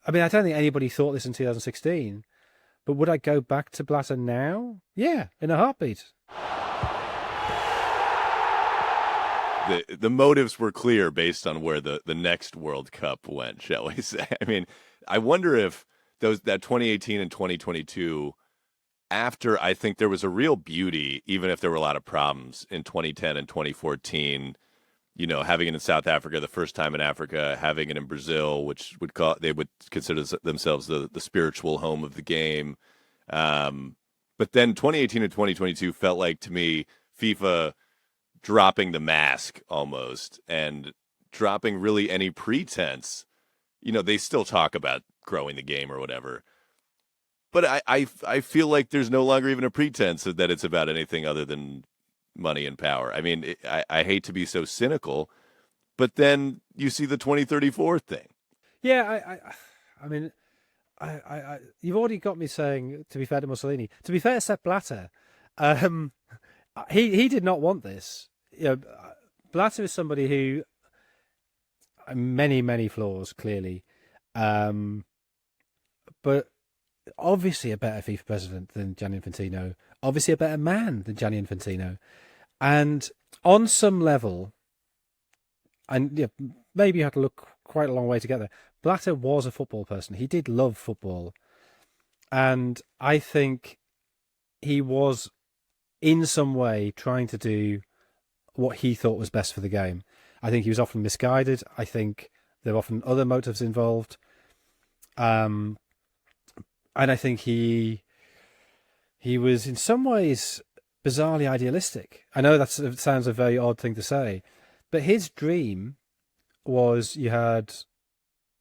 I mean, I don't think anybody thought this in 2016, but would I go back to Blatter now? Yeah, in a heartbeat. The motives were clear based on where the next World Cup went, shall we say. I mean, I wonder if that 2018 and 2022, after I think there was a real beauty, even if there were a lot of problems in 2010 and 2014, having it in South Africa, the first time in Africa, having it in Brazil, which they would consider themselves the spiritual home of the game. But then 2018 and 2022 felt like, to me, FIFA dropping the mask almost and dropping really any pretense. They still talk about growing the game or whatever, but I feel like there's no longer even a pretense that it's about anything other than money and power. I mean, I hate to be so cynical, but then you see the 2034 thing. Yeah, I mean, you've already got me saying, to be fair to Mussolini, to be fair to Sepp Blatter, he did not want this. Blatter is somebody who many flaws clearly, but obviously a better FIFA president than Gianni Infantino, obviously a better man than Gianni Infantino, and on some level, and maybe you have to look quite a long way to get there. Blatter was a football person. He did love football, and I think he was in some way trying to do what he thought was best for the game. I think he was often misguided. I think there were often other motives involved. And I think he was in some ways bizarrely idealistic. I know that sounds a very odd thing to say, but his dream was you had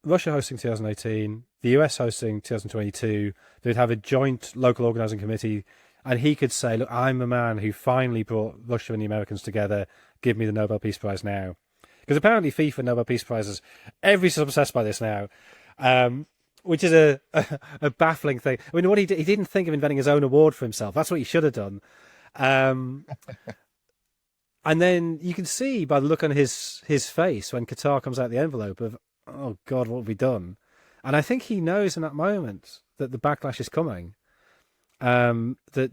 Russia hosting 2018, the US hosting 2022. They'd have a joint local organising committee, and he could say, look, I'm the man who finally brought Russia and the Americans together. Give me the Nobel Peace Prize now. Because apparently FIFA Nobel Peace Prizes, everybody's obsessed by this now, which is a baffling thing. I mean, what he didn't think of inventing his own award for himself. That's what he should have done. And then you can see by the look on his face when Qatar comes out the envelope of, oh God, what have we done? And I think he knows in that moment that the backlash is coming. That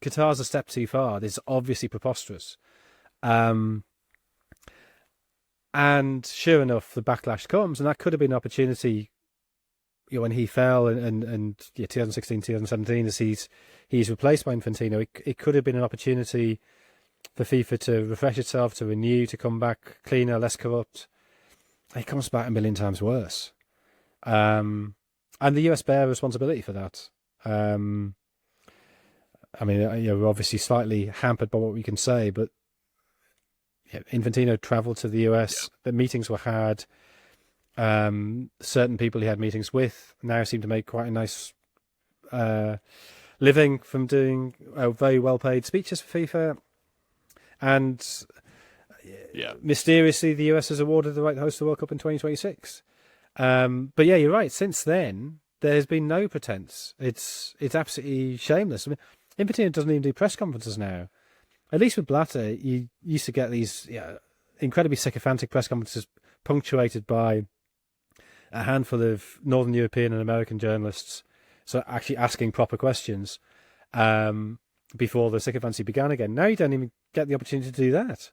Qatar's a step too far. This is obviously preposterous. And sure enough, the backlash comes, and that could have been an opportunity, when he fell, and 2016, 2017, as he's replaced by Infantino, it could have been an opportunity for FIFA to refresh itself, to renew, to come back cleaner, less corrupt. It comes back a million times worse. And the US bear responsibility for that. I mean, we're obviously slightly hampered by what we can say, but Infantino travelled to the US. The meetings were had. Certain people he had meetings with now seem to make quite a nice living from doing very well-paid speeches for FIFA. And mysteriously, the US has awarded the right to host the World Cup in 2026. But yeah, you're right. Since then, there's been no pretense. It's absolutely shameless. I mean, Infantino doesn't even do press conferences now. At least with Blatter, you used to get these incredibly sycophantic press conferences punctuated by a handful of Northern European and American journalists, so actually asking proper questions before the sycophancy began again. Now you don't even get the opportunity to do that.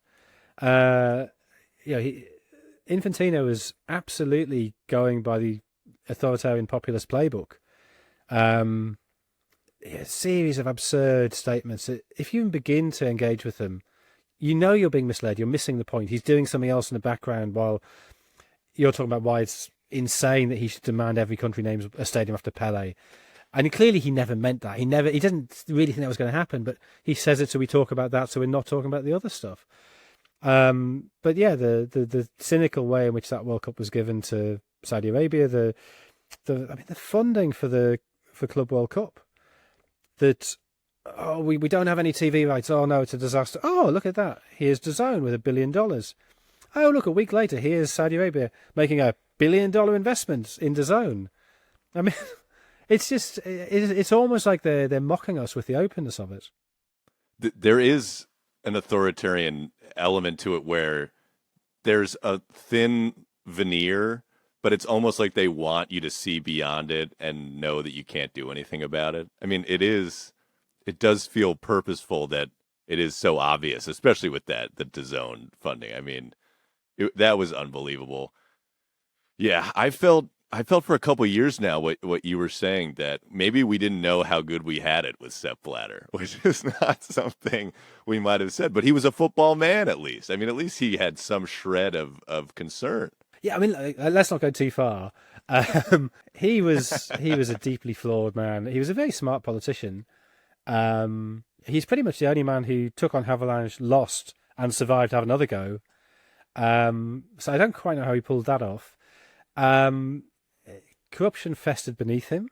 Infantino is absolutely going by the authoritarian populist playbook. A series of absurd statements. If you even begin to engage with them, you're being misled. You're missing the point. He's doing something else in the background while you're talking about why it's insane that he should demand every country names a stadium after Pele. And clearly he never meant that. He didn't really think that was going to happen, but he says it so we talk about that, so we're not talking about the other stuff. But yeah, the cynical way in which that World Cup was given to Saudi Arabia, the funding for Club World Cup, that we don't have any TV rights. Oh no, it's a disaster. Oh, look at that. Here's DAZN with $1 billion. Oh, look, a week later, here's Saudi Arabia making $1 billion investment in DAZN. I mean, it's just, it's almost like they're mocking us with the openness of it. There is an authoritarian element to it where there's a thin veneer but it's almost like they want you to see beyond it and know that you can't do anything about it. I mean, it does feel purposeful that it is so obvious, especially with the DAZN funding. I mean, that was unbelievable. Yeah, I felt for a couple of years now what you were saying, that maybe we didn't know how good we had it with Sepp Blatter, which is not something we might have said. But he was a football man, at least. I mean, at least he had some shred of concern. Yeah, I mean, let's not go too far. He was a deeply flawed man. He was a very smart politician. He's pretty much the only man who took on Havelange, lost, and survived to have another go. So I don't quite know how he pulled that off. Corruption festered beneath him,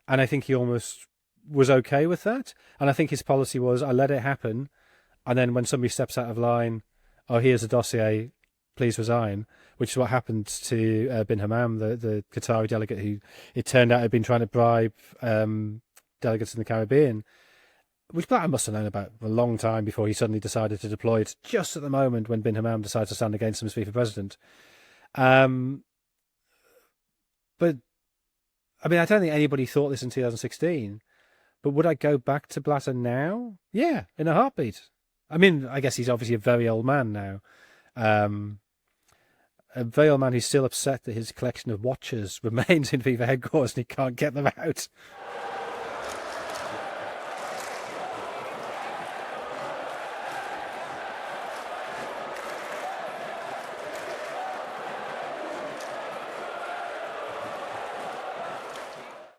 and I think he almost was okay with that. And I think his policy was, I let it happen, and then when somebody steps out of line, oh, here's a dossier, please resign, which is what happened to bin Hammam, the Qatari delegate who it turned out had been trying to bribe delegates in the Caribbean, which Blatter must have known about a long time before he suddenly decided to deploy it just at the moment when bin Hammam decided to stand against him as FIFA president. But I mean, I don't think anybody thought this in 2016. But would I go back to Blatter now? Yeah, in a heartbeat. I mean, I guess he's obviously a very old man now. A very old man who's still upset that his collection of watches remains in FIFA headquarters and he can't get them out.